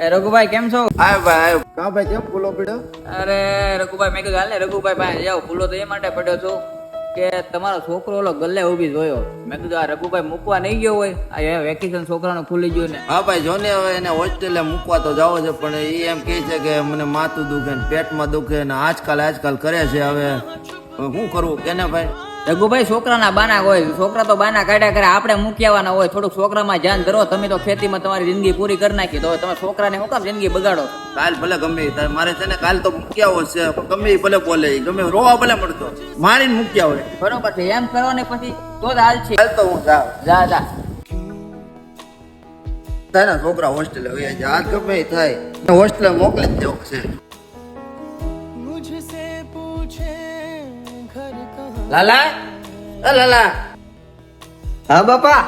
રઘુભાઈ કેમ છો? આયો ભાઈ આયો. કા ભાઈ કેમ ફૂલો પીડ્યો? અરે રઘુભાઈ મેં કીધું હાલ ને રઘુભાઈ પાસે જાઓ. ફૂલો તો એ માટે પડ્યો છું કે તમારો છોકરો ઓલો ગલ્લે ઉભી જોયો. મેં કીધું આ રઘુભાઈ મૂકવા નહીં ગયો હોય, આ વેકેશન છોકરાનું ખુલી ગયું ને. હા ભાઈ જો ને હવે એને હોસ્ટેલે મૂકવા તો જાવો છે, પણ એ એમ કહે છે કે મને માથું દુખે ને પેટમાં દુખે ને આજકાલ કરે છે. હવે શું કરવું કેને ભાઈ? રઘુભાઈ છોકરાના બાના હોય, છોકરા તો બાના કાઢ્યા કરે, આપણે મૂકી આવવાના હોય. થોડુંક છોકરામાં ધ્યાન ધરો. તમે તો ખેતીમાં તમારી જિંદગી પૂરી કરી નાખી, તો તમે છોકરાને શું કામ જિંદગી બગાડો? કાલ ભલે ગમે તારે મારે છે ને કાલ તો મૂકી આવો છે, ગમે એ ભલે બોલે ગમે રોવા ભલે મળતો મારીને મૂકી આવે. બરોબર છે, એમ કરો ને પછી તો જ હાલ છે. હાલ તો હું જાઉં. જા તારા છોકરા હોસ્ટેલે હોય છે, આજ ગમે એ થાય હોસ્ટેલે મોકલી જ દેવો છે. લાલા એ લાલા. હા બાપા.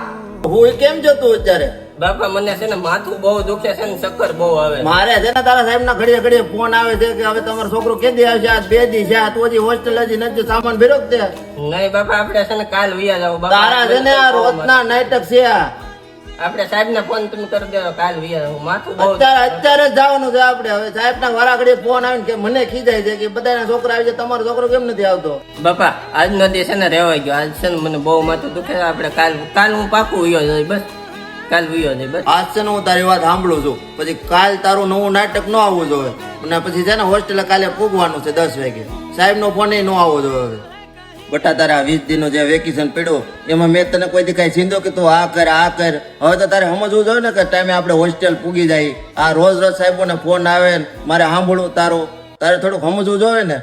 હું કેમ જતું અત્યારે? બાપા મને છે ને માથું બહુ દુખે છે ને ચક્કર બહુ આવે. મારે છે ને તારા સાહેબ ના ઘડીએ ફોન આવે છે કે હવે તમારો છોકરો કેદી આવશે? આજ 2 દી છે, તો હજી હોસ્ટેલ હજી નથી સામાન ભેરો જ તે. નહીં બાપા આપણે છે ને કાલ વિયા જાવ. તારા છે ને આ રોજના નાટક છે. આપણે સાહેબ ને ફોન તમે કરી દેવો, કાલ વિયા જાવ. માથું બહુ અત્યારે જ જવાનું છે આપણે. હવે સાહેબ ના વારા ઘડીએ ફોન આવે કે મને ખીજાય છે કે બધાના છોકરા આવી છે, તમારો છોકરો કેમ નથી આવતો? બાપા આજનો દી છે ને રહેવાય ગયો. આજ છે ને મને બહુ માથું દુખે. આપણે કાલ હું પાકું વિયો જાય. બસ કાલ વિયો જાય. બસ આજ છે ને હું તારી વાત સાંભળું છું, પછી કાલ તારું નવું નાટક ન આવવું જોઈએ. અને પછી છે ને હોસ્ટેલે કાલે પૂગવાનું છે 10 વાગે. સાહેબ નો ફોન ન આવવો જોઈએ. હવે બટા તારા 20 દિનનો જે વેકેશન પડ્યો એમાં મેં તને કોઈ દી કઈ ચીંધો કે તું આ કર. હવે તો તારે સમજવું જોઈએ ને કે ટાઈમે આપણે હોસ્ટેલ પૂગી જાય. આ રોજ સાહેબોને ફોન આવે મારે સાંભળવું તારે થોડુંક સમજવું જોઈએ ને.